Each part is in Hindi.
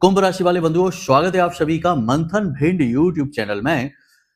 कुंभ राशि वाले बंधुओं, स्वागत है आप सभी का मंथन भिंड यूट्यूब चैनल में।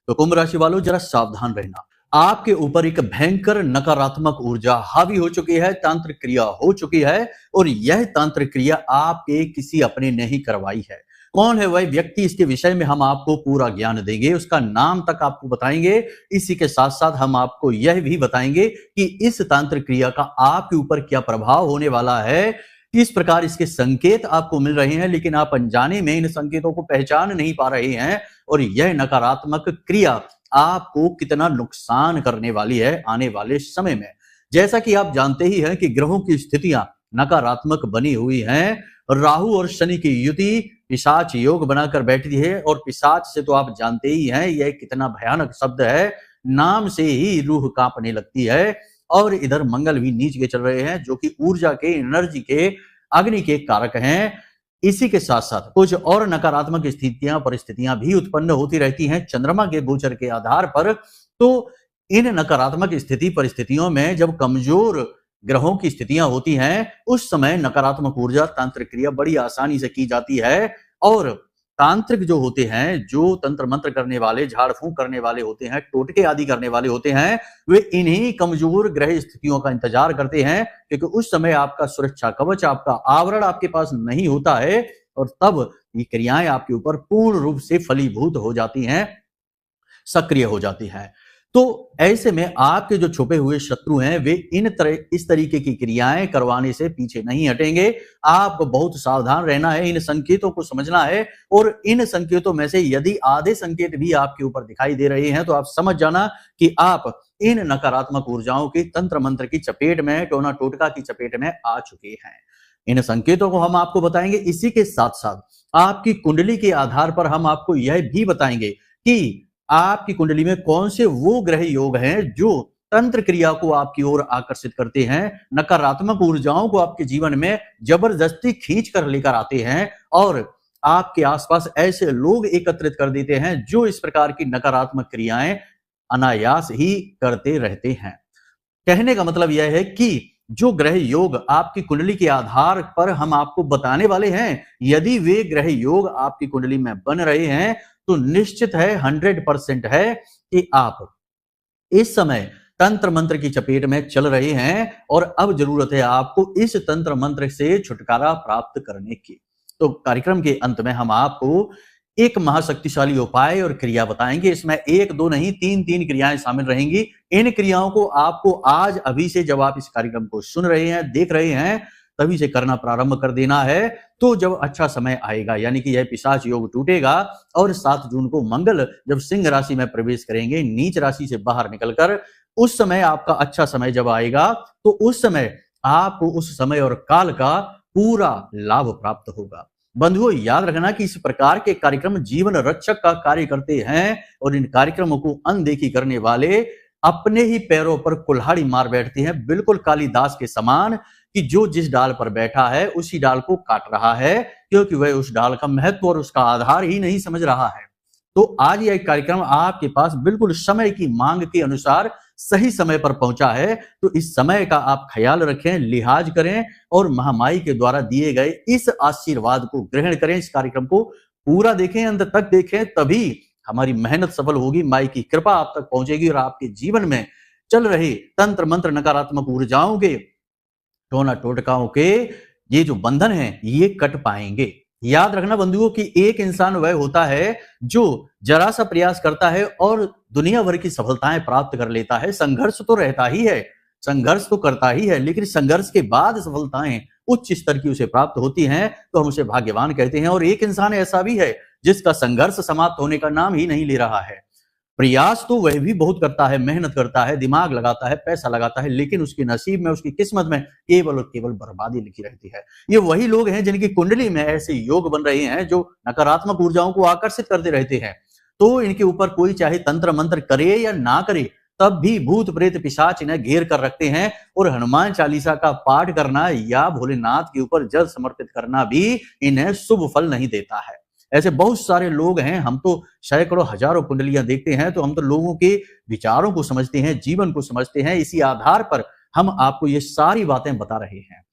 तो कुंभ राशि वालों, जरा सावधान रहना। आपके ऊपर एक भयंकर नकारात्मक ऊर्जा हावी हो चुकी है, तांत्रिक क्रिया हो चुकी है और यह तांत्रिक क्रिया आपके किसी अपने ने ही करवाई है। कौन है वह व्यक्ति, इसके विषय में हम आपको पूरा ज्ञान देंगे, उसका नाम तक आपको बताएंगे। इसी के साथ साथ हम आपको यह भी बताएंगे कि इस तांत्रिक क्रिया का आपके ऊपर क्या प्रभाव होने वाला है, किस प्रकार इसके संकेत आपको मिल रहे हैं, लेकिन आप अनजाने में इन संकेतों को पहचान नहीं पा रहे हैं और यह नकारात्मक क्रिया आपको कितना नुकसान करने वाली है आने वाले समय में। जैसा कि आप जानते ही हैं कि ग्रहों की स्थितियां नकारात्मक बनी हुई हैं। राहु और शनि की युति पिशाच योग बनाकर बैठी है और पिशाच से तो आप जानते ही हैं यह कितना भयानक शब्द है, नाम से ही रूह कांपने लगती है। और इधर मंगल भी नीच के चल रहे हैं, जो कि ऊर्जा के, एनर्जी के, अग्नि के कारक हैं। इसी के साथ साथ कुछ और नकारात्मक स्थितियां, परिस्थितियां भी उत्पन्न होती रहती हैं चंद्रमा के गोचर के आधार पर। तो इन नकारात्मक स्थिति परिस्थितियों में जब कमजोर ग्रहों की स्थितियां होती हैं, उस समय नकारात्मक ऊर्जा तांत्रिक क्रिया बड़ी आसानी से की जाती है। और तांत्रिक जो होते हैं, जो तंत्र मंत्र करने वाले, झाड़ फूंक करने वाले होते हैं, टोटके आदि करने वाले होते हैं, वे इन्हीं कमजोर ग्रह स्थितियों का इंतजार करते हैं, क्योंकि उस समय आपका सुरक्षा कवच, आपका आवरण आपके पास नहीं होता है और तब ये क्रियाएं आपके ऊपर पूर्ण रूप से फलीभूत हो जाती हैं, सक्रिय हो जाती हैं। तो ऐसे में आपके जो छुपे हुए शत्रु हैं, वे इस तरीके की क्रियाएं करवाने से पीछे नहीं हटेंगे। आपको बहुत सावधान रहना है, इन संकेतों को समझना है और इन संकेतों में से यदि आधे संकेत भी आपके ऊपर दिखाई दे रहे हैं तो आप समझ जाना कि आप इन नकारात्मक ऊर्जाओं की, तंत्र मंत्र की चपेट में, टोना टोटका की चपेट में आ चुके हैं। इन संकेतों को हम आपको बताएंगे। इसी के साथ साथ आपकी कुंडली के आधार पर हम आपको यह भी बताएंगे कि आपकी कुंडली में कौन से वो ग्रह योग हैं जो तंत्र क्रिया को आपकी ओर आकर्षित करते हैं, नकारात्मक ऊर्जाओं को आपके जीवन में जबरदस्ती खींच कर लेकर आते हैं और आपके आसपास ऐसे लोग एकत्रित कर देते हैं जो इस प्रकार की नकारात्मक क्रियाएं अनायास ही करते रहते हैं। कहने का मतलब यह है कि जो ग्रह योग आपकी कुंडली के आधार पर हम आपको बताने वाले हैं, यदि वे ग्रह योग आपकी कुंडली में बन रहे हैं तो निश्चित है, 100% है कि आप इस समय तंत्र मंत्र की चपेट में चल रहे हैं और अब जरूरत है आपको इस तंत्र मंत्र से छुटकारा प्राप्त करने की। तो कार्यक्रम के अंत में हम आपको एक महाशक्तिशाली उपाय और क्रिया बताएंगे। इसमें एक दो नहीं, तीन क्रियाएं शामिल रहेंगी। इन क्रियाओं को आपको आज, अभी से, जब आप इस कार्यक्रम को सुन रहे हैं, देख रहे हैं, तभी से करना प्रारंभ कर देना है। तो जब अच्छा समय आएगा, यानी कि यह पिशाच योग टूटेगा और 7 जून को मंगल जब सिंह राशि में प्रवेश करेंगे, नीच राशि से बाहर निकलकर, उस समय आपका अच्छा समय जब आएगा तो उस समय आपको उस समय और काल का पूरा लाभ प्राप्त होगा। बंधुओं, याद रखना कि इस प्रकार के कार्यक्रम जीवन रक्षक का कार्य करते हैं और इन कार्यक्रमों को अनदेखी करने वाले अपने ही पैरों पर कुल्हाड़ी मार बैठते हैं, बिल्कुल कालिदास के समान, कि जो जिस डाल पर बैठा है उसी डाल को काट रहा है, क्योंकि वह उस डाल का महत्व और उसका आधार ही नहीं समझ रहा है। तो आज यह कार्यक्रम आपके पास बिल्कुल समय की मांग के अनुसार सही समय पर पहुंचा है। तो इस समय का आप ख्याल रखें, लिहाज करें और महामाई के द्वारा दिए गए इस आशीर्वाद को ग्रहण करें। इस कार्यक्रम को पूरा देखें, अंत तक देखें, तभी हमारी मेहनत सफल होगी, माई की कृपा आप तक पहुंचेगी और आपके जीवन में चल रहे तंत्र मंत्र, नकारात्मक ऊर्जाओं के, टोना टोटकाओं के ये जो बंधन है, ये कट पाएंगे। याद रखना बंधुओं कि एक इंसान वह होता है जो जरा सा प्रयास करता है और दुनिया भर की सफलताएं प्राप्त कर लेता है। संघर्ष तो रहता ही है, संघर्ष तो करता ही है, लेकिन संघर्ष के बाद सफलताएं उच्च स्तर की उसे प्राप्त होती हैं तो हम उसे भाग्यवान कहते हैं। और एक इंसान ऐसा भी है जिसका संघर्ष समाप्त होने का नाम ही नहीं ले रहा है। प्रयास तो वह भी बहुत करता है, मेहनत करता है, दिमाग लगाता है, पैसा लगाता है, लेकिन उसके नसीब में, उसकी किस्मत में केवल और केवल बर्बादी लिखी रहती है। ये वही लोग हैं जिनकी कुंडली में ऐसे योग बन रहे हैं जो नकारात्मक ऊर्जाओं को आकर्षित करते रहते हैं। तो इनके ऊपर कोई चाहे तंत्र मंत्र करे या ना करे, तब भी भूत प्रेत पिशाच इन्हें घेर कर रखते हैं और हनुमान चालीसा का पाठ करना या भोलेनाथ के ऊपर जल समर्पित करना भी इन्हें शुभ फल नहीं देता है। ऐसे बहुत सारे लोग हैं, हम तो सैकड़ों हजारों कुंडलियां देखते हैं, तो हम तो लोगों के विचारों को समझते हैं, जीवन को समझते हैं। इसी आधार पर हम आपको ये सारी बातें बता रहे हैं।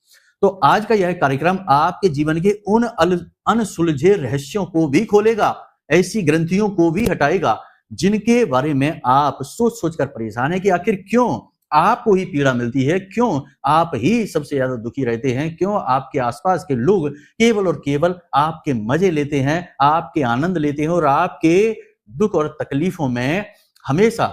तो आज का यह कार्यक्रम आपके जीवन के उन अनसुलझे रहस्यों को भी खोलेगा, ऐसी ग्रंथियों को भी हटाएगा जिनके बारे में आप सोच सोचकर परेशान है कि आखिर क्यों आपको ही पीड़ा मिलती है, क्यों आप ही सबसे ज्यादा दुखी रहते हैं, क्यों आपके आसपास के लोग केवल और केवल आपके मजे लेते हैं, आपके आनंद लेते हैं और आपके दुख और तकलीफों में हमेशा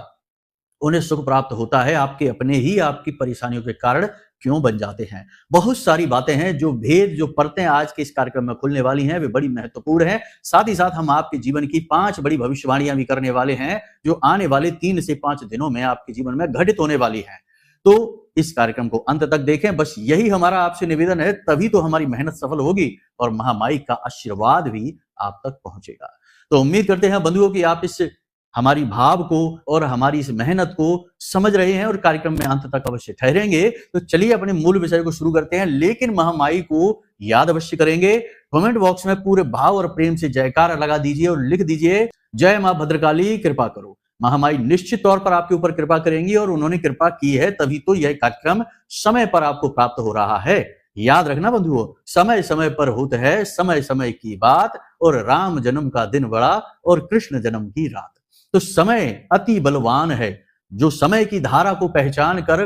उन्हें सुख प्राप्त होता है, आपके अपने ही आपकी परेशानियों के कारण क्यों बन जाते हैं। बहुत सारी बातें हैं, जो भेद, जो परतें आज के इस कार्यक्रम में खुलने वाली हैं, वे बड़ी महत्वपूर्ण हैं। साथ ही साथ हम आपके जीवन की 5 बड़ी भविष्यवाणियां भी करने वाले हैं, जो आने वाले 3 से 5 दिनों में आपके जीवन में घटित होने वाली हैं। तो इस कार्यक्रम को अंत तक देखें, बस यही हमारा आपसे निवेदन है, तभी तो हमारी मेहनत सफल होगी और महामाई का आशीर्वाद भी आप तक पहुंचेगा। तो उम्मीद करते हैं बंधुओं कि आप इस हमारी भाव को और हमारी इस मेहनत को समझ रहे हैं और कार्यक्रम में अंत तक अवश्य ठहरेंगे। तो चलिए अपने मूल विषय को शुरू करते हैं, लेकिन महामाई को याद अवश्य करेंगे। कमेंट बॉक्स में पूरे भाव और प्रेम से जयकारा लगा दीजिए और लिख दीजिए, जय मां भद्रकाली कृपा करो। महामाई निश्चित तौर पर आपके ऊपर कृपा करेंगी और उन्होंने कृपा की है, तभी तो यह कार्यक्रम समय पर आपको प्राप्त हो रहा है। याद रखना बंधुओं, समय समय पर होता है समय समय की बात, और राम जन्म का दिन बड़ा और कृष्ण जन्म की रात। तो समय अति बलवान है, जो समय की धारा को पहचान कर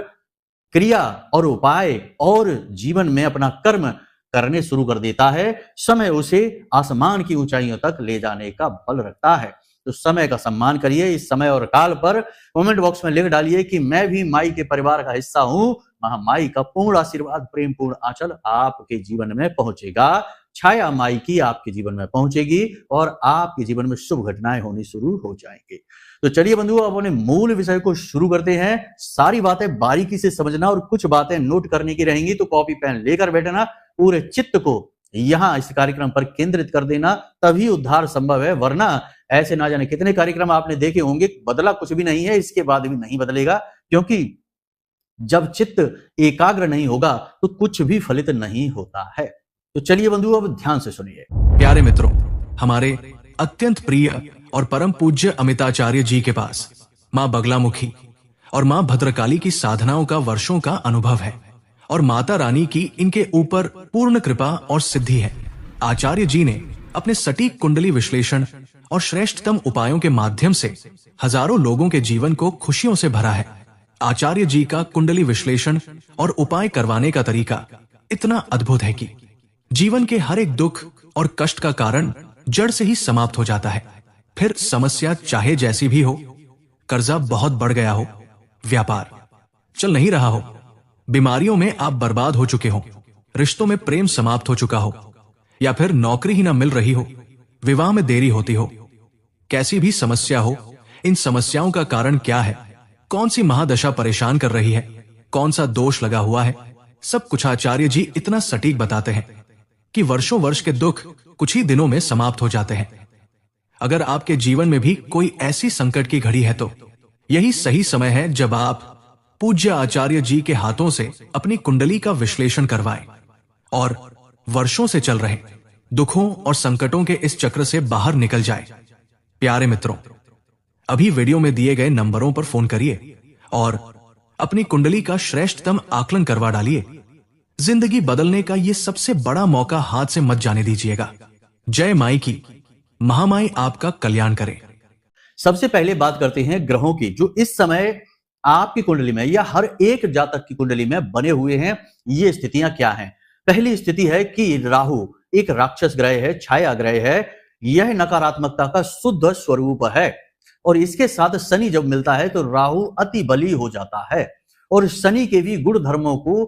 क्रिया और उपाय और जीवन में अपना कर्म करने शुरू कर देता है, समय उसे आसमान की ऊंचाइयों तक ले जाने का बल रखता है। तो समय का सम्मान करिए। इस समय और काल पर कमेंट बॉक्स में लिख डालिए कि मैं भी माई के परिवार का हिस्सा हूं। महामाई का पूर्ण आशीर्वाद, प्रेम पूर्ण आंचल आपके जीवन में पहुंचेगा। छाया माई की आपके जीवन में पहुंचेगी और आपके जीवन में शुभ घटनाएं होनी शुरू हो जाएंगी। तो चलिए बंधुओं, अब अपने मूल विषय को शुरू करते हैं। सारी बातें बारीकी से समझना और कुछ बातें नोट करने की रहेंगी, तो कॉपी पेन लेकर बैठना, पूरे चित्त को यहां इस कार्यक्रम पर केंद्रित कर देना, तभी उद्धार संभव है। वरना ऐसे ना जाने कितने कार्यक्रम आपने देखे होंगे, बदला कुछ भी नहीं है, इसके बाद भी नहीं बदलेगा, क्योंकि जब चित्त एकाग्र नहीं होगा तो कुछ भी फलित नहीं होता है। तो चलिए बंधुओं, अब ध्यान से सुनिए। प्यारे मित्रों, हमारे अत्यंत प्रिय और परम पूज्य अमिताचार्य जी के पास मां बगलामुखी और मां भद्रकाली की साधनाओं का वर्षों का अनुभव है और माता रानी की इनके ऊपर पूर्ण कृपा और सिद्धि है। आचार्य जी ने अपने सटीक कुंडली विश्लेषण और श्रेष्ठतम उपायों के माध्यम से हजारों लोगों के जीवन को खुशियों से भरा है। आचार्य जी का कुंडली विश्लेषण और उपाय करवाने का तरीका इतना अद्भुत है कि जीवन के हर एक दुख और कष्ट का कारण जड़ से ही समाप्त हो जाता है। फिर समस्या चाहे जैसी भी हो, कर्जा बहुत बढ़ गया हो, व्यापार चल नहीं रहा हो, बीमारियों में आप बर्बाद हो चुके हो, रिश्तों में प्रेम समाप्त हो चुका हो, या फिर नौकरी ही ना मिल रही हो, विवाह में देरी होती हो, कैसी भी समस्या हो, इन समस्याओं का कारण क्या है, कौन सी महादशा परेशान कर रही है, कौन सा दोष लगा हुआ है, सब कुछ आचार्य जी इतना सटीक बताते हैं कि वर्षों वर्ष के दुख कुछ ही दिनों में समाप्त हो जाते हैं। अगर आपके जीवन में भी कोई ऐसी संकट की घड़ी है तो यही सही समय है जब आप पूज्य आचार्य जी के हाथों से अपनी कुंडली का विश्लेषण करवाएं और वर्षों से चल रहे दुखों और संकटों के इस चक्र से बाहर निकल जाए। प्यारे मित्रों, अभी वीडियो में दिए गए नंबरों पर फोन करिए और अपनी कुंडली का श्रेष्ठतम आकलन करवा डालिए। जिंदगी बदलने का ये सबसे बड़ा मौका हाथ से मत जाने दीजिएगा। जय माई की, महामाई आपका कल्याण करे। सबसे पहले बात करते हैं ग्रहों की, जो इस समय आपकी कुंडली में या हर एक जातक की कुंडली में बने हुए हैं। ये स्थितियां क्या हैं? पहली स्थिति है कि राहु एक राक्षस ग्रह है, छाया ग्रह है। यह नकारात्मकता का शुद्ध स्वरूप है और इसके साथ शनि जब मिलता है तो राहु अति बली हो जाता है और शनि के भी गुण धर्मों को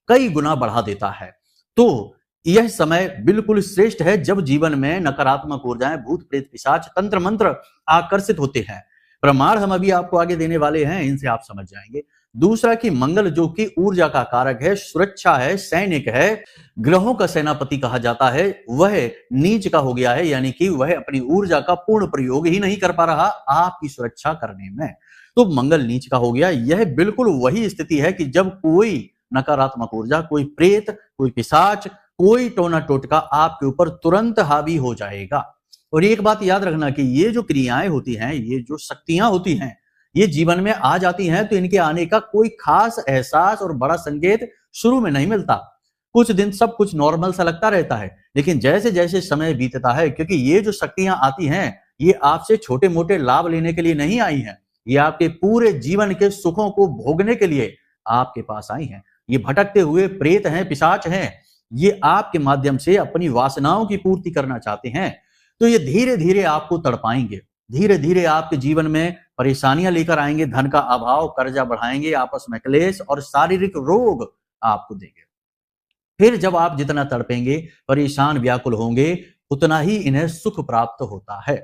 कई गुना बढ़ा देता है। तो यह समय बिल्कुल श्रेष्ठ है जब जीवन में नकारात्मक ऊर्जाएं, भूत प्रेत पिशाच, तंत्र मंत्र आकर्षित होते हैं। प्रमाण हम अभी आपको आगे देने वाले हैं, इनसे आप समझ जाएंगे। दूसरा कि मंगल जो कि ऊर्जा का कारक है, सुरक्षा है, सैनिक है, ग्रहों का सेनापति कहा जाता है, वह नीच का हो गया है, यानी कि वह अपनी ऊर्जा का पूर्ण प्रयोग ही नहीं कर पा रहा आपकी सुरक्षा करने में। तो मंगल नीच का हो गया। यह बिल्कुल वही स्थिति है कि जब कोई नकारात्मक ऊर्जा, कोई प्रेत, कोई पिशाच, कोई टोना टोटका आपके ऊपर तुरंत हावी हो जाएगा। और एक बात याद रखना कि ये जो क्रियाएं होती हैं, ये जो शक्तियां होती हैं, ये जीवन में आ जाती हैं तो इनके आने का कोई खास एहसास और बड़ा संकेत शुरू में नहीं मिलता। कुछ दिन सब कुछ नॉर्मल सा लगता रहता है, लेकिन जैसे जैसे समय बीतता है, क्योंकि ये जो शक्तियां आती हैं, ये आपसे छोटे मोटे लाभ लेने के लिए नहीं आई हैं, ये आपके पूरे जीवन के सुखों को भोगने के लिए आपके पास आई हैं। ये भटकते हुए प्रेत हैं, पिशाच हैं, ये आपके माध्यम से अपनी वासनाओं की पूर्ति करना चाहते हैं। तो ये धीरे धीरे आपको तड़पाएंगे, धीरे धीरे आपके जीवन में परेशानियां लेकर आएंगे, धन का अभाव, कर्जा बढ़ाएंगे, आपस में क्लेश और शारीरिक रोग आपको देंगे। फिर जब आप जितना तड़पेंगे, परेशान, व्याकुल होंगे, उतना ही इन्हें सुख प्राप्त होता है,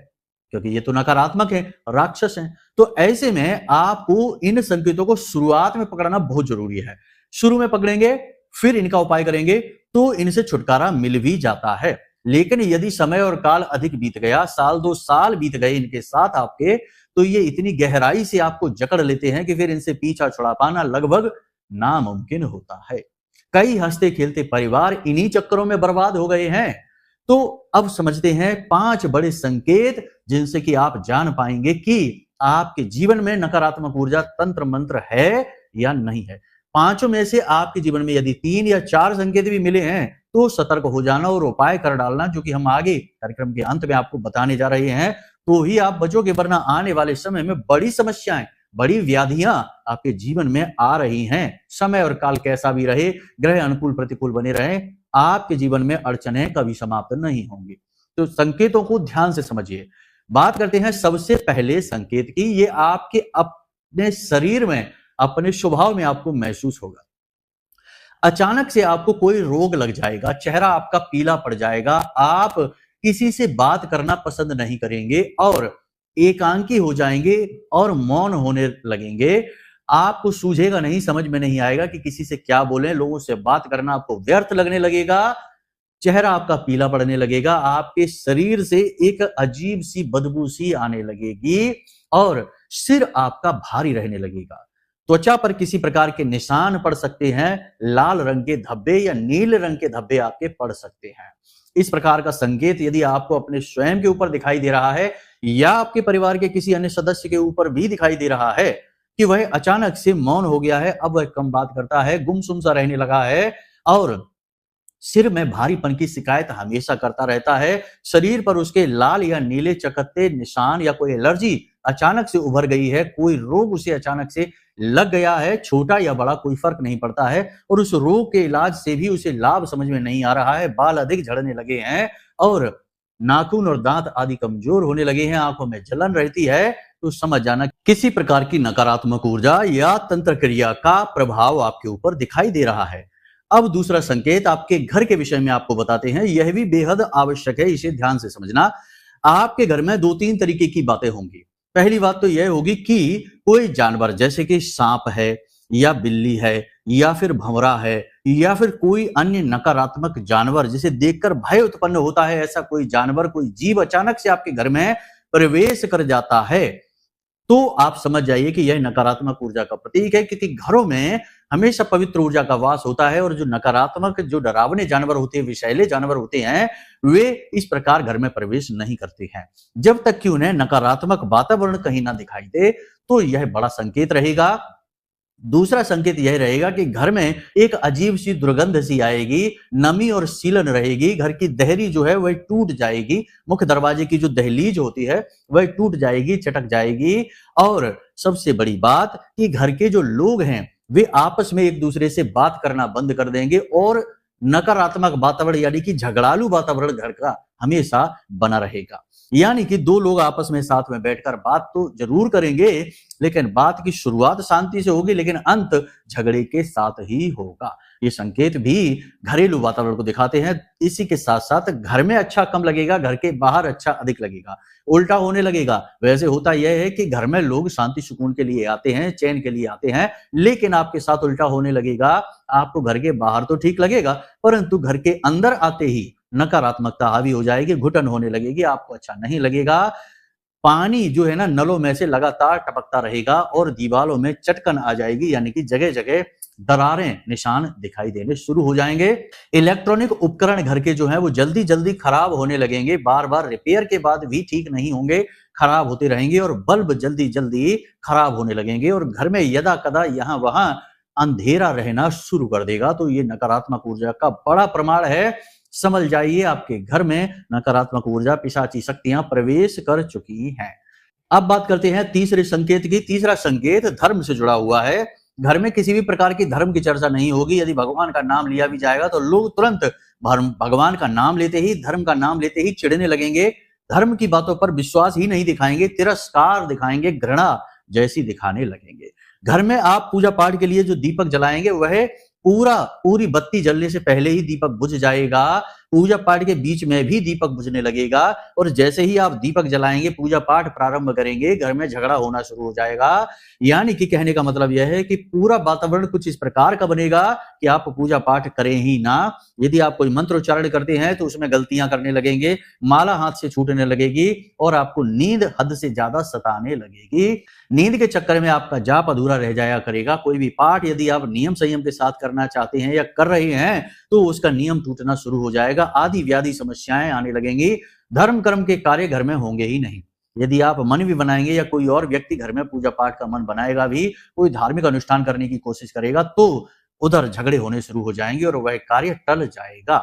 क्योंकि ये तो नकारात्मक है, राक्षस हैं। तो ऐसे में आपको इन संकेतों को शुरुआत में पकड़ना बहुत जरूरी है। शुरू में पकड़ेंगे, फिर इनका उपाय करेंगे, तो इनसे छुटकारा मिल भी जाता है। लेकिन यदि समय और काल अधिक बीत गया, साल 2 साल बीत गए इनके साथ आपके, तो ये इतनी गहराई से आपको जकड़ लेते हैं कि फिर इनसे पीछा छुड़ा पाना लगभग नामुमकिन होता है। कई हंसते खेलते परिवार इन्हीं चक्करों में बर्बाद हो गए हैं। तो अब समझते हैं 5 बड़े संकेत, जिनसे कि आप जान पाएंगे कि आपके जीवन में नकारात्मक ऊर्जा तंत्र मंत्र है या नहीं है। 5 में से आपके जीवन में यदि 3 या 4 संकेत भी मिले हैं, तो सतर्क हो जाना और उपाय कर डालना, जो कि हम आगे कार्यक्रम के अंत में आपको बताने जा रहे हैं, तो ही आप बचोगे, वरना आने वाले समय में बड़ी समस्याएं, बड़ी व्याधियां आपके जीवन में आ रही हैं। समय और काल कैसा भी रहे, ग्रह अनुकूल प्रतिकूल बने रहे, आपके जीवन में अड़चनें कभी समाप्त नहीं होंगी। तो संकेतों को ध्यान से समझिए। बात करते हैं सबसे पहले संकेत की। ये आपके अपने शरीर में, अपने स्वभाव में आपको महसूस होगा। अचानक से आपको कोई रोग लग जाएगा, चेहरा आपका पीला पड़ जाएगा, आप किसी से बात करना पसंद नहीं करेंगे और एकांकी हो जाएंगे और मौन होने लगेंगे। आपको सूझेगा नहीं, समझ में नहीं आएगा कि किसी से क्या बोलें, लोगों से बात करना आपको व्यर्थ लगने लगेगा, चेहरा आपका पीला पड़ने लगेगा, आपके शरीर से एक अजीब सी बदबू सी आने लगेगी और सिर आपका भारी रहने लगेगा। त्वचा पर किसी प्रकार के निशान पड़ सकते हैं, लाल रंग के धब्बे या नीले रंग के धब्बे आपके पड़ सकते हैं। इस प्रकार का संकेत यदि आपको अपने स्वयं के ऊपर दिखाई दे रहा है या आपके परिवार के किसी अन्य सदस्य के ऊपर भी दिखाई दे रहा है कि वह अचानक से मौन हो गया है, अब वह कम बात करता है, गुमसुम सा रहने लगा है और सिर में भारीपन की शिकायत हमेशा करता रहता है, शरीर पर उसके लाल या नीले चकत्ते निशान या कोई एलर्जी अचानक से उभर गई है, कोई रोग उसे अचानक से लग गया है, छोटा या बड़ा कोई फर्क नहीं पड़ता है, और उस रोग के इलाज से भी उसे लाभ समझ में नहीं आ रहा है, बाल अधिक झड़ने लगे हैं और नाखून और दांत आदि कमजोर होने लगे हैं, आंखों में जलन रहती है, तो समझ जाना किसी प्रकार की नकारात्मक ऊर्जा या तंत्र क्रिया का प्रभाव आपके ऊपर दिखाई दे रहा है। अब दूसरा संकेत आपके घर के विषय में आपको बताते हैं, यह भी बेहद आवश्यक है, इसे ध्यान से समझना। आपके घर में 2-3 तरीके की बातें होंगी। पहली बात तो यह होगी कि कोई जानवर, जैसे कि सांप है या बिल्ली है या फिर भंवरा है या फिर कोई अन्य नकारात्मक जानवर जिसे देखकर भय उत्पन्न होता है, ऐसा कोई जानवर, कोई जीव अचानक से आपके घर में प्रवेश कर जाता है, तो आप समझ जाइए कि यह नकारात्मक ऊर्जा का प्रतीक है, क्योंकि घरों में हमेशा पवित्र ऊर्जा का वास होता है और जो नकारात्मक, जो डरावने जानवर होते हैं, विषैले जानवर होते हैं, वे इस प्रकार घर में प्रवेश नहीं करते हैं। जब तक कि उन्हें नकारात्मक वातावरण कहीं ना दिखाई दे, तो यह बड़ा संकेत रहेगा। दूसरा संकेत यह रहेगा कि घर में एक अजीब सी दुर्गंध सी आएगी, नमी और सीलन रहेगी, घर की देहरी जो है वह टूट जाएगी, मुख्य दरवाजे की जो दहलीज होती है वह टूट जाएगी, चटक जाएगी, और सबसे बड़ी बात कि घर के जो लोग हैं वे आपस में एक दूसरे से बात करना बंद कर देंगे और नकारात्मक वातावरण यानी कि झगड़ालू वातावरण घर का हमेशा बना रहेगा। यानी कि 2 लोग आपस में साथ में बैठकर बात तो जरूर करेंगे, लेकिन बात की शुरुआत शांति से होगी, लेकिन अंत झगड़े के साथ ही होगा। ये संकेत भी घरेलू वातावरण को दिखाते हैं। इसी के साथ साथ घर में अच्छा कम लगेगा, घर के बाहर अच्छा अधिक लगेगा, उल्टा होने लगेगा। वैसे होता यह है कि घर में लोग शांति सुकून के लिए आते हैं, चैन के लिए आते हैं, लेकिन आपके साथ उल्टा होने लगेगा। आपको घर के बाहर तो ठीक लगेगा, परंतु घर के अंदर आते ही नकारात्मकता हावी हो जाएगी, घुटन होने लगेगी, आपको अच्छा नहीं लगेगा। पानी जो है ना, नलों में से लगातार टपकता रहेगा और दीवारों में चटकन आ जाएगी, यानी कि जगह जगह दरारें, निशान दिखाई देने शुरू हो जाएंगे। इलेक्ट्रॉनिक उपकरण घर के जो है वो जल्दी जल्दी खराब होने लगेंगे, बार बार रिपेयर के बाद भी ठीक नहीं होंगे, खराब होते रहेंगे, और बल्ब जल्दी जल्दी खराब होने लगेंगे, और घर में यदा कदा यहाँ वहां अंधेरा रहना शुरू कर देगा। तो ये नकारात्मक ऊर्जा का बड़ा प्रमाण है। समझ जाइए, आपके घर में नकारात्मक ऊर्जा, पिशाची शक्तियां प्रवेश कर चुकी हैं। अब बात करते हैं तीसरे संकेत की। तीसरा संकेत धर्म से जुड़ा हुआ है। घर में किसी भी प्रकार की धर्म की चर्चा नहीं होगी। यदि भगवान का नाम लिया भी जाएगा तो लोग तुरंत भगवान का नाम लेते ही, धर्म का नाम लेते ही चिढ़ने लगेंगे। धर्म की बातों पर विश्वास ही नहीं दिखाएंगे, तिरस्कार दिखाएंगे, घृणा जैसी दिखाने लगेंगे। घर में आप पूजा पाठ के लिए जो दीपक जलाएंगे वह पूरी बत्ती जलने से पहले ही दीपक बुझ जाएगा। पूजा पाठ के बीच में भी दीपक बुझने लगेगा और जैसे ही आप दीपक जलाएंगे, पूजा पाठ प्रारंभ करेंगे, घर में झगड़ा होना शुरू हो जाएगा। यानी कि कहने का मतलब यह है कि पूरा वातावरण कुछ इस प्रकार का बनेगा कि आप पूजा पाठ करें ही ना। यदि आप कोई मंत्र उच्चारण करते हैं तो उसमें गलतियां करने लगेंगे, माला हाथ से छूटने लगेगी और आपको नींद हद से ज्यादा सताने लगेगी। नींद के चक्कर में आपका जाप अधूरा रह जाया करेगा। कोई भी पाठ यदि आप नियम संयम के साथ करना चाहते हैं या कर रहे हैं तो उसका नियम टूटना शुरू हो जाएगा। आदि व्याधि समस्याएं आने लगेंगी। धर्म कर्म के कार्य घर में होंगे ही नहीं। यदि आप मन भी बनाएंगे या कोई और व्यक्ति घर में पूजा पाठ का मन बनाएगा भी, कोई धार्मिक अनुष्ठान करने की कोशिश करेगा तो उधर झगड़े होने शुरू हो जाएंगे और वह कार्य टल जाएगा।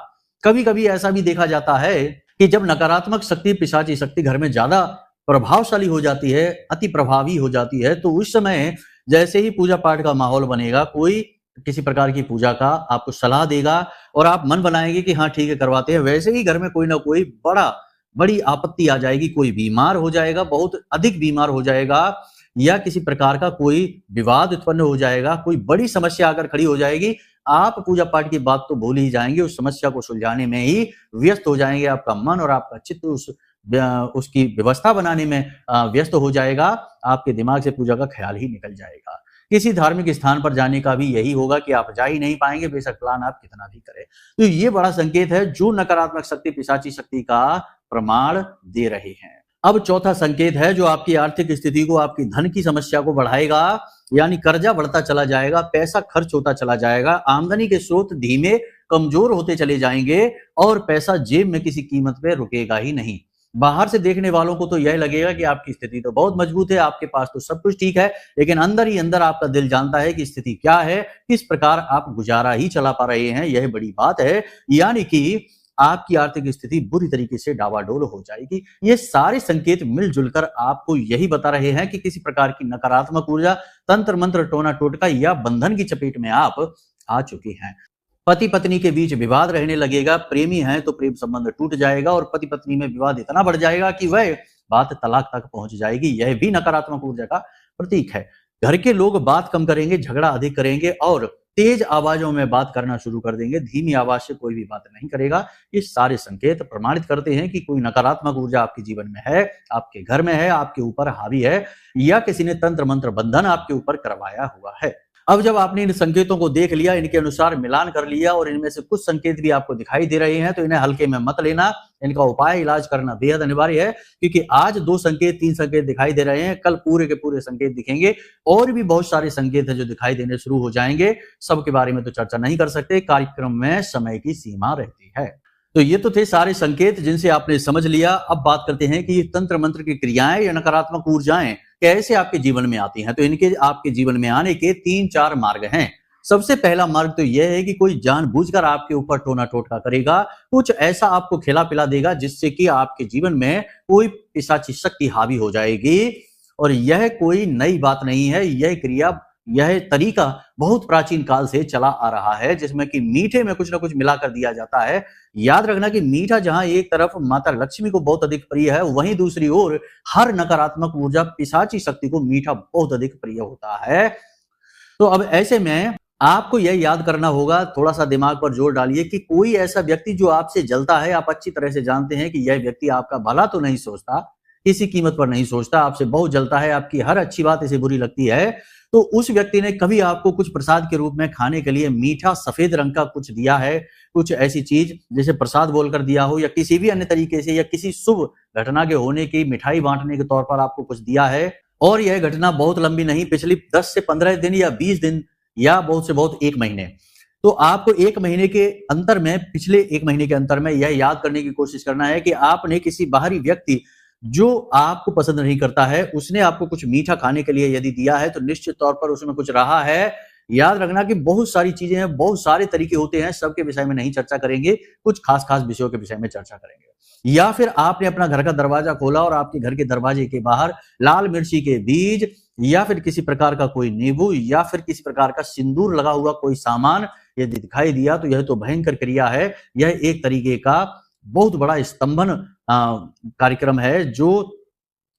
कभी कभी ऐसा भी देखा जाता है कि जब नकारात्मक शक्ति, पिशाची शक्ति घर में ज्यादा प्रभावशाली हो जाती है, अति प्रभावी हो जाती है, तो उस समय जैसे ही पूजा पाठ का माहौल बनेगा, कोई किसी प्रकार की पूजा का आपको सलाह देगा और आप मन बनाएंगे कि हाँ ठीक है करवाते हैं, वैसे ही घर में कोई ना कोई बड़ी आपत्ति आ जाएगी। कोई बीमार हो जाएगा, बहुत अधिक बीमार हो जाएगा, या किसी प्रकार का कोई विवाद उत्पन्न हो जाएगा, कोई बड़ी समस्या आकर खड़ी हो जाएगी। आप पूजा पाठ की बात तो भूल ही जाएंगे, उस समस्या को सुलझाने में ही व्यस्त हो जाएंगे। आपका मन और आपका चित्त उसकी व्यवस्था बनाने में व्यस्त हो जाएगा। आपके दिमाग से पूजा का ख्याल ही निकल जाएगा। किसी धार्मिक स्थान पर जाने का भी यही होगा कि आप जा ही नहीं पाएंगे, बेशक प्लान आप कितना भी करें। तो ये बड़ा संकेत है जो नकारात्मक शक्ति, पिशाची शक्ति का प्रमाण दे रहे हैं। अब चौथा संकेत है जो आपकी आर्थिक स्थिति को, आपकी धन की समस्या को बढ़ाएगा। यानी कर्जा बढ़ता चला जाएगा, पैसा खर्च होता चला जाएगा, आमदनी के स्रोत धीमे कमजोर होते चले जाएंगे और पैसा जेब में किसी कीमत पे रुकेगा ही नहीं। बाहर से देखने वालों को तो यह लगेगा कि आपकी स्थिति तो बहुत मजबूत है, आपके पास तो सब कुछ ठीक है, लेकिन अंदर ही अंदर आपका दिल जानता है कि स्थिति क्या है, किस प्रकार आप गुजारा ही चला पा रहे हैं। यह बड़ी बात है। यानी कि आपकी आर्थिक स्थिति बुरी तरीके से डावाडोल हो जाएगी। ये सारे संकेत मिलजुल कर आपको यही बता रहे हैं कि किसी प्रकार की नकारात्मक ऊर्जा, तंत्र मंत्र, टोना टोटका या बंधन की चपेट में आप आ चुके हैं। पति पत्नी के बीच विवाद रहने लगेगा। प्रेमी हैं तो प्रेम संबंध टूट जाएगा और पति पत्नी में विवाद इतना बढ़ जाएगा कि वह बात तलाक तक पहुंच जाएगी। यह भी नकारात्मक ऊर्जा का प्रतीक है। घर के लोग बात कम करेंगे, झगड़ा अधिक करेंगे और तेज आवाजों में बात करना शुरू कर देंगे। धीमी आवाज से कोई भी बात नहीं करेगा। ये सारे संकेत प्रमाणित करते हैं कि कोई नकारात्मक ऊर्जा आपके जीवन में है, आपके घर में है, आपके ऊपर हावी है, या किसी ने तंत्र मंत्र बंधन आपके ऊपर करवाया हुआ है। अब जब आपने इन संकेतों को देख लिया, इनके अनुसार मिलान कर लिया और इनमें से कुछ संकेत भी आपको दिखाई दे रहे हैं, तो इन्हें हल्के में मत लेना। इनका उपाय, इलाज करना बेहद अनिवार्य है, क्योंकि आज 2 संकेत, 3 संकेत दिखाई दे रहे हैं, कल पूरे के पूरे संकेत दिखेंगे और भी बहुत सारे संकेत हैं जो दिखाई देने शुरू हो जाएंगे। सबके बारे में तो चर्चा नहीं कर सकते, कार्यक्रम में समय की सीमा रहती है। तो ये तो थे सारे संकेत जिनसे आपने समझ लिया। अब बात करते हैं कि ये तंत्र मंत्र की क्रियाएं या नकारात्मक ऊर्जाएं कैसे आपके जीवन में आती हैं। तो इनके आपके जीवन में आने के 3-4 मार्ग हैं। सबसे पहला मार्ग तो यह है कि कोई जानबूझकर आपके ऊपर टोना टोटका करेगा, कुछ ऐसा आपको खिला पिला देगा जिससे कि आपके जीवन में कोई पिशाची शक्ति हावी हो जाएगी। और यह कोई नई बात नहीं है, यह क्रिया, यह तरीका बहुत प्राचीन काल से चला आ रहा है, जिसमें कि मीठे में कुछ ना कुछ मिलाकर दिया जाता है। याद रखना कि मीठा जहां एक तरफ माता लक्ष्मी को बहुत अधिक प्रिय है, वहीं दूसरी ओर हर नकारात्मक ऊर्जा, पिशाची शक्ति को मीठा बहुत अधिक प्रिय होता है। तो अब ऐसे में आपको यह याद करना होगा, थोड़ा सा दिमाग पर जोर डालिए कि कोई ऐसा व्यक्ति जो आपसे जलता है, आप अच्छी तरह से जानते हैं कि यह व्यक्ति आपका भला तो नहीं सोचता, किसी कीमत पर नहीं सोचता, आपसे बहुत जलता है, आपकी हर अच्छी बात इसे बुरी लगती है, तो उस व्यक्ति ने कभी आपको कुछ प्रसाद के रूप में खाने के लिए मीठा सफेद रंग का कुछ दिया है, कुछ ऐसी चीज जैसे प्रसाद बोलकर दिया हो, या किसी भी अन्य तरीके से, या किसी शुभ घटना के होने की मिठाई बांटने के तौर पर आपको कुछ दिया है, और यह घटना बहुत लंबी नहीं, पिछली 10 से 15 दिन या 20 दिन या बहुत से बहुत 1 महीने, तो आपको 1 महीने के अंतर में, पिछले 1 महीने के अंतर में यह याद करने की कोशिश करना है कि आपने किसी बाहरी व्यक्ति जो आपको पसंद नहीं करता है, उसने आपको कुछ मीठा खाने के लिए यदि दिया है, तो निश्चित तौर पर उसमें कुछ रहा है, याद रखना कि बहुत सारी चीजें हैं, बहुत सारे तरीके होते हैं, सबके विषय में नहीं चर्चा करेंगे, कुछ खास खास विषयों के विषय में चर्चा करेंगे। या फिर आपने अपना घर का दरवाजा खोला और आपके घर के दरवाजे के बाहर लाल मिर्ची के बीज या फिर किसी प्रकार का कोई नींबू या फिर किसी प्रकार का सिंदूर लगा हुआ कोई सामान यदि दिखाई दिया तो यह तो भयंकर क्रिया है। यह एक तरीके का बहुत बड़ा स्तंभन कार्यक्रम है जो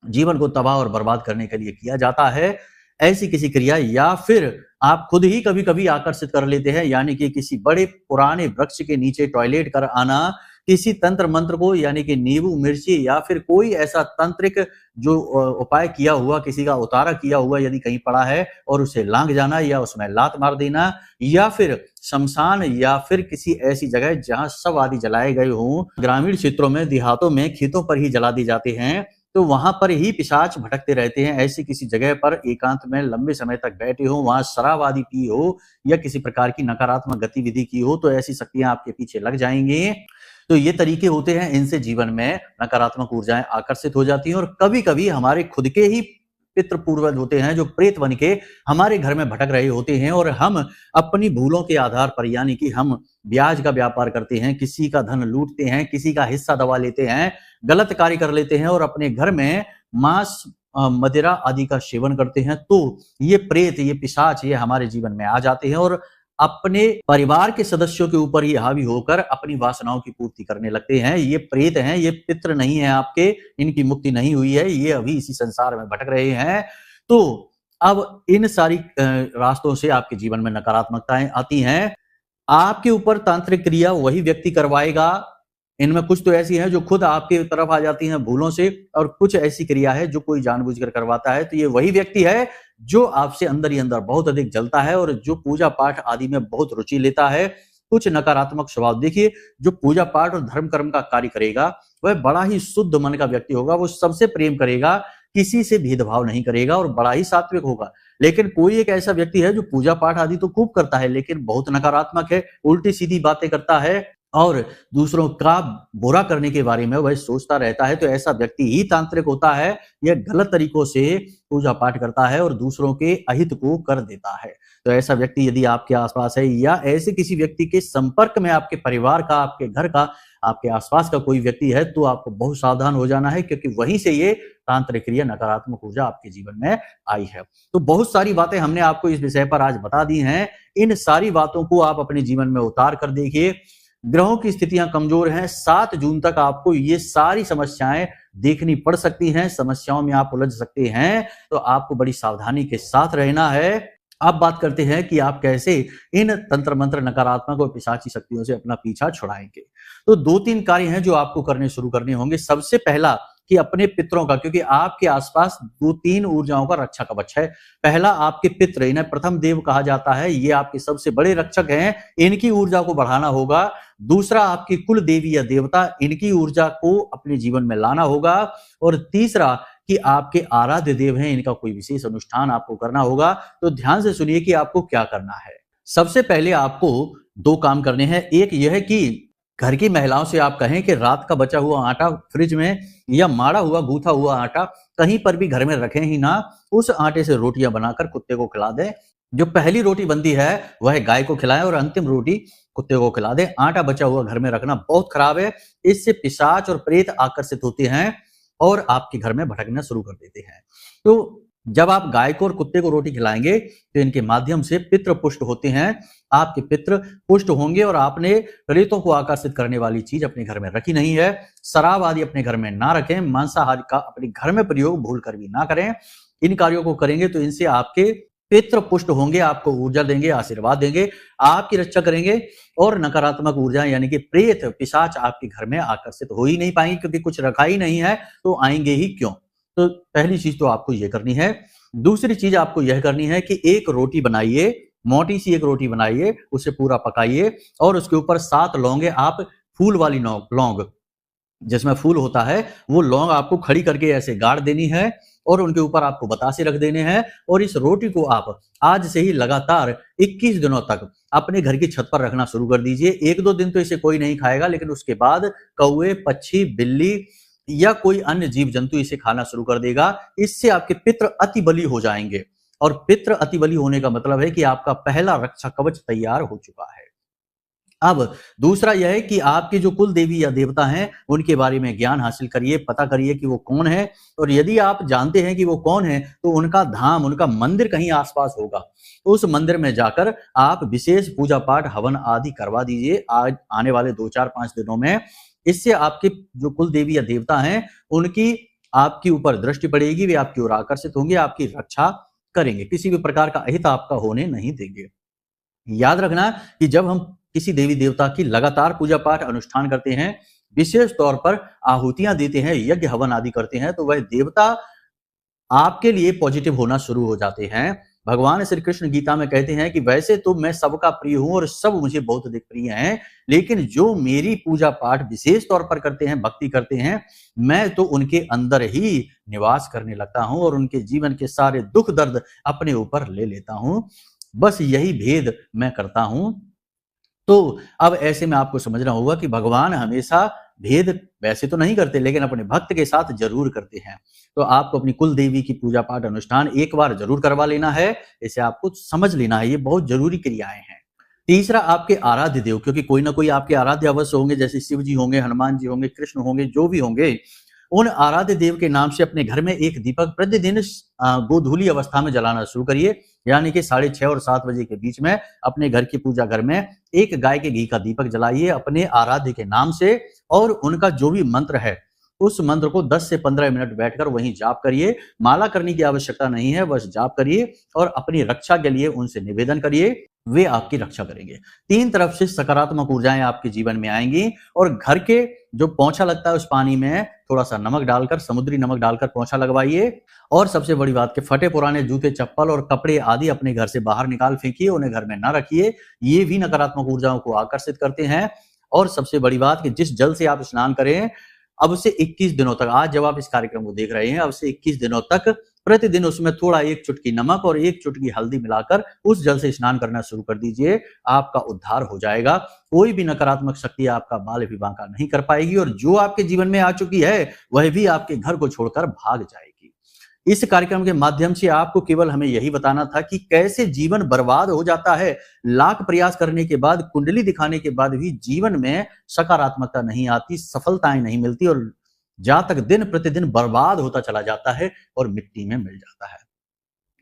जीवन को तबाह और बर्बाद करने के लिए किया जाता है। ऐसी किसी क्रिया या फिर आप खुद ही कभी कभी आकर्षित कर लेते हैं, यानी कि किसी बड़े पुराने वृक्ष के नीचे टॉयलेट कर आना, किसी तंत्र मंत्र को यानी कि नींबू मिर्ची या फिर कोई ऐसा तांत्रिक जो उपाय किया हुआ, किसी का उतारा किया हुआ यदि कहीं पड़ा है और उसे लांग जाना या उसमें लात मार देना, या फिर शमशान या फिर किसी ऐसी जगह जहां शव आदि जलाए गए हों, ग्रामीण क्षेत्रों में, देहातों में, खेतों पर ही जला दी जाते हैं, तो वहां पर ही पिशाच भटकते रहते हैं। ऐसी किसी जगह पर एकांत में लंबे समय तक बैठे हो, वहां शराब आदि पी हो या किसी प्रकार की नकारात्मक गतिविधि की हो तो ऐसी शक्तियां आपके पीछे लग जाएंगी। तो ये तरीके होते हैं, इनसे जीवन में नकारात्मक ऊर्जाएं आकर्षित हो जाती हैं और कभी कभी हमारे खुद के ही पितृ पूर्वज होते हैं जो प्रेत बन के हमारे घर में भटक रहे होते हैं और हम अपनी भूलों के आधार पर, यानी कि हम ब्याज का व्यापार करते हैं, किसी का धन लूटते हैं, किसी का हिस्सा दबा लेते हैं, गलत कार्य कर लेते हैं और अपने घर में मांस मदिरा आदि का सेवन करते हैं, तो ये प्रेत, ये पिशाच, ये हमारे जीवन में आ जाते हैं और अपने परिवार के सदस्यों के ऊपर ही हावी होकर अपनी वासनाओं की पूर्ति करने लगते हैं। ये प्रेत हैं, ये पितृ नहीं है आपके, इनकी मुक्ति नहीं हुई है, ये अभी इसी संसार में भटक रहे हैं। तो अब इन सारी रास्तों से आपके जीवन में नकारात्मकताएं आती हैं। आपके ऊपर तांत्रिक क्रिया वही व्यक्ति करवाएगा। इनमें कुछ तो ऐसी हैं जो खुद आपके तरफ आ जाती हैं भूलों से और कुछ ऐसी क्रिया है जो कोई जानबूझकर करवाता है। तो ये वही व्यक्ति है जो आपसे अंदर ही अंदर बहुत अधिक जलता है और जो पूजा पाठ आदि में बहुत रुचि लेता है। कुछ नकारात्मक स्वभाव, देखिए जो पूजा पाठ और धर्म कर्म का कार्य करेगा वह बड़ा ही शुद्ध मन का व्यक्ति होगा, वो सबसे प्रेम करेगा, किसी से भेदभाव नहीं करेगा और बड़ा ही सात्विक होगा। लेकिन कोई एक ऐसा व्यक्ति है जो पूजा पाठ आदि तो खूब करता है लेकिन बहुत नकारात्मक है, उल्टी सीधी बातें करता है और दूसरों का बुरा करने के बारे में वह सोचता रहता है, तो ऐसा व्यक्ति ही तांत्रिक होता है। यह गलत तरीकों से पूजा पाठ करता है और दूसरों के अहित को कर देता है। तो ऐसा व्यक्ति यदि आपके आसपास है या ऐसे किसी व्यक्ति के संपर्क में आपके परिवार का, आपके घर का, आपके आसपास का कोई व्यक्ति है तो आपको बहुत सावधान हो जाना है, क्योंकि वहीं से ये तांत्रिक क्रिया, नकारात्मक ऊर्जा आपके जीवन में आई है। तो बहुत सारी बातें हमने आपको इस विषय पर आज बता दी हैं। इन सारी बातों को आप अपने जीवन में उतार कर देखिए। ग्रहों की स्थितियां कमजोर हैं, 7 जून तक आपको ये सारी समस्याएं देखनी पड़ सकती हैं, समस्याओं में आप उलझ सकते हैं, तो आपको बड़ी सावधानी के साथ रहना है। अब बात करते हैं कि आप कैसे इन तंत्र मंत्र, नकारात्मक और पिशाची शक्तियों से अपना पीछा छुड़ाएंगे। तो 2-3 कार्य हैं जो आपको करने शुरू करने होंगे। सबसे पहला कि अपने पितरों का, क्योंकि आपके आसपास 2-3 ऊर्जाओं का रक्षा कवच है। पहला आपके पितृ, इन्हें प्रथम देव कहा जाता है, ये आपके सबसे बड़े रक्षक हैं, इनकी ऊर्जा को बढ़ाना होगा। दूसरा आपकी कुल देवी या देवता, इनकी ऊर्जा को अपने जीवन में लाना होगा। और तीसरा कि आपके आराध्य देव हैं, इनका कोई विशेष अनुष्ठान आपको करना होगा। तो ध्यान से सुनिए कि आपको क्या करना है। सबसे पहले आपको 2 काम करने हैं। एक यह है कि घर की महिलाओं से आप कहें कि रात का बचा हुआ आटा फ्रिज में या माड़ा हुआ गूथा हुआ आटा कहीं पर भी घर में रखें ही ना, उस आटे से रोटियां बनाकर कुत्ते को खिला दें। जो पहली रोटी बनती है वह गाय को खिलाएं और अंतिम रोटी कुत्ते को खिला दें। आटा बचा हुआ घर में रखना बहुत खराब है, इससे पिशाच और प्रेत आकर्षित होते हैं और आपके घर में भटकना शुरू कर देते हैं। तो जब आप गाय को और कुत्ते को रोटी खिलाएंगे तो इनके माध्यम से पितृ पुष्ट होते हैं, आपके पितृ पुष्ट होंगे और आपने प्रेतों को आकर्षित करने वाली चीज अपने घर में रखी नहीं है। शराब आदि अपने घर में ना रखें, मांसाहार का अपने घर में प्रयोग भूल कर भी ना करें। इन कार्यों को करेंगे तो इनसे आपके पितृ पुष्ट होंगे, आपको ऊर्जा देंगे, आशीर्वाद देंगे, आपकी रक्षा करेंगे और नकारात्मक ऊर्जा यानी कि प्रेत पिशाच आपके घर में आकर्षित हो ही नहीं पाएंगे, क्योंकि कुछ रखा ही नहीं है तो आएंगे ही क्यों। तो पहली चीज तो आपको यह करनी है। दूसरी चीज आपको यह करनी है कि एक रोटी बनाइए, मोटी सी एक रोटी बनाइए, उसे पूरा पकाइए और उसके ऊपर 7 लौंगे, आप फूल वाली लौंग जिसमें फूल होता है वो लौंग आपको खड़ी करके ऐसे गाड़ देनी है और उनके ऊपर आपको बतासे रख देने हैं। और इस रोटी को आप आज से ही लगातार 21 दिनों तक अपने घर की छत पर रखना शुरू कर दीजिए। 1-2 दिन तो इसे कोई नहीं खाएगा, लेकिन उसके बाद कौवे, पक्षी, बिल्ली या कोई अन्य जीव जंतु इसे खाना शुरू कर देगा। इससे आपके पितृ अति बली हो जाएंगे और पितृ अतिबली होने का मतलब है कि आपका पहला रक्षा कवच तैयार हो चुका है। अब दूसरा यह है कि आपके जो कुल देवी या देवता हैं उनके बारे में ज्ञान हासिल करिए, पता करिए कि वो कौन है, और यदि आप जानते हैं कि वो कौन है तो उनका धाम, उनका मंदिर कहीं आसपास होगा, तो उस मंदिर में जाकर आप विशेष पूजा पाठ हवन आदि करवा दीजिए आज आने वाले 2-4-5 दिनों में। इससे आपके जो कुल देवी या देवता हैं उनकी आपके ऊपर दृष्टि पड़ेगी, वे आपकी ओर आकर्षित होंगे, आपकी रक्षा करेंगे, किसी भी प्रकार का अहित आपका होने नहीं देंगे। याद रखना कि जब हम किसी देवी देवता की लगातार पूजा पाठ अनुष्ठान करते हैं, विशेष तौर पर आहुतियां देते हैं, यज्ञ हवन आदि करते हैं, तो वह देवता आपके लिए पॉजिटिव होना शुरू हो जाते हैं। भगवान श्री कृष्ण गीता में कहते हैं कि वैसे तो मैं सबका प्रिय हूं और सब मुझे बहुत अधिक प्रिय हैं, लेकिन जो मेरी पूजा पाठ विशेष तौर पर करते हैं, भक्ति करते हैं, मैं तो उनके अंदर ही निवास करने लगता हूं और उनके जीवन के सारे दुख दर्द अपने ऊपर ले लेता हूं। बस यही भेद मैं करता हूं। तो अब ऐसे में आपको समझना होगा कि भगवान हमेशा भेद वैसे तो नहीं करते, लेकिन अपने भक्त के साथ जरूर करते हैं। तो आपको अपनी कुल देवी की पूजा पाठ अनुष्ठान एक बार जरूर करवा लेना है, इसे आपको समझ लेना है, ये बहुत जरूरी क्रियाएं हैं। तीसरा, आपके आराध्य देव, क्योंकि कोई ना कोई आपके आराध्य अवश्य होंगे, जैसे शिव जी होंगे, हनुमान जी होंगे, कृष्ण होंगे, जो भी होंगे, उन आराध्य देव के नाम से अपने घर में एक दीपक प्रतिदिन गोधूली अवस्था में जलाना शुरू करिए, यानी कि 6:30 और 7 बजे के बीच में अपने घर की पूजा घर में एक गाय के घी का दीपक जलाइए अपने आराध्य के नाम से, और उनका जो भी मंत्र है उस मंत्र को 10 से 15 मिनट बैठकर वहीं जाप करिए। माला करने की आवश्यकता नहीं है, बस जाप करिए और अपनी रक्षा के लिए उनसे निवेदन करिए, वे आपकी रक्षा करेंगे। 3 तरफ से सकारात्मक ऊर्जाएं आपके जीवन में आएंगी, और घर के जो पोंछा लगता है उस पानी में थोड़ा सा नमक डालकर, समुद्री नमक डालकर पोंछा लगवाइए। और सबसे बड़ी बात कि फटे पुराने जूते, चप्पल और कपड़े आदि अपने घर से बाहर निकाल फेंकिए, उन्हें घर में ना रखिए, ये भी नकारात्मक ऊर्जाओं को आकर्षित करते हैं। और सबसे बड़ी बात कि जिस जल से आप स्नान करें, अब से 21 दिनों तक, आज जब आप इस कार्यक्रम को देख रहे हैं, अब से 21 दिनों तक प्रतिदिन उसमें थोड़ा 1 चुटकी नमक और 1 चुटकी हल्दी मिलाकर उस जल से स्नान करना शुरू कर दीजिए। आपका उद्धार हो जाएगा, कोई भी नकारात्मक शक्ति आपका बाल भी बांका नहीं कर पाएगी, और जो आपके जीवन में आ चुकी है वह भी आपके घर को छोड़कर भाग जाएगी। इस कार्यक्रम के माध्यम से आपको केवल हमें यही बताना था कि कैसे जीवन बर्बाद हो जाता है, लाख प्रयास करने के बाद, कुंडली दिखाने के बाद भी जीवन में सकारात्मकता नहीं आती, सफलताएं नहीं मिलती, और जहां तक दिन प्रतिदिन बर्बाद होता चला जाता है और मिट्टी में मिल जाता है।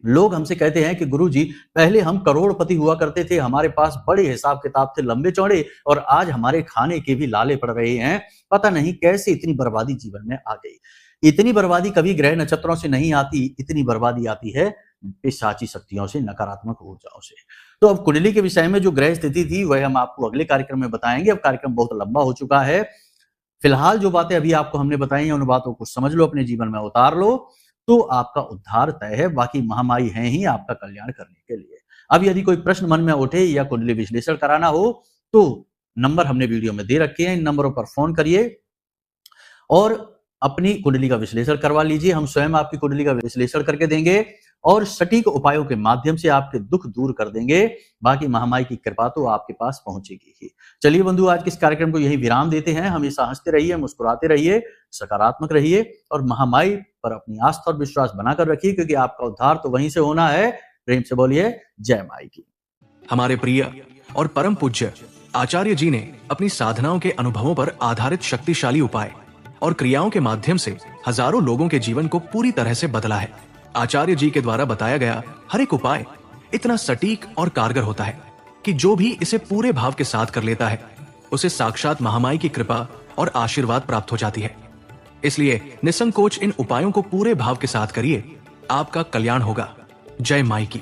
लोग हमसे कहते हैं कि गुरुजी, पहले हम करोड़पति हुआ करते थे, हमारे पास बड़े हिसाब किताब थे, लंबे चौड़े, और आज हमारे खाने के भी लाले पड़ रहे हैं, पता नहीं कैसे इतनी बर्बादी जीवन में आ गई। इतनी बर्बादी कभी ग्रह नक्षत्रों से नहीं आती, इतनी बर्बादी आती है पिशाची शक्तियों से, नकारात्मक ऊर्जाओं से। तो अब कुंडली के विषय में जो ग्रह स्थिति थी वह हम आपको अगले कार्यक्रम में बताएंगे। अब कार्यक्रम बहुत लंबा हो चुका है, फिलहाल जो बातें अभी आपको हमने बताई हैं उन बातों को समझ लो, अपने जीवन में उतार लो, तो आपका उद्धार तय है। बाकी महामाई है ही आपका कल्याण करने के लिए। अब यदि कोई प्रश्न मन में उठे या कुंडली विश्लेषण कराना हो तो नंबर हमने वीडियो में दे रखे हैं, इन नंबरों पर फोन करिए और अपनी कुंडली का विश्लेषण करवा लीजिए। हम स्वयं आपकी कुंडली का विश्लेषण करके देंगे और सटीक उपायों के माध्यम से आपके दुख दूर कर देंगे। बाकी महामाई की कृपा तो आपके पास पहुंचेगी ही। चलिए बंधु, आज के इस कार्यक्रम को यही विराम देते हैं। हमेशा हंसते रहिए, मुस्कुराते रहिए, सकारात्मक रहिए और महामाई पर अपनी आस्था और विश्वास बनाकर रखिए, क्योंकि आपका उद्धार तो वहीं से होना है। प्रेम से बोलिए जय माई की। हमारे प्रिय और परम पूज्य आचार्य जी ने अपनी साधनाओं के अनुभवों पर आधारित शक्तिशाली उपाय और क्रियाओं के माध्यम से हजारों लोगों के जीवन को पूरी तरह से बदला है। आचार्य जी के द्वारा बताया गया हर एक उपाय इतना सटीक और कारगर होता है कि जो भी इसे पूरे भाव के साथ कर लेता है उसे साक्षात महामाई की कृपा और आशीर्वाद प्राप्त हो जाती है। इसलिए निसंकोच इन उपायों को पूरे भाव के साथ करिए, आपका कल्याण होगा। जय माई की।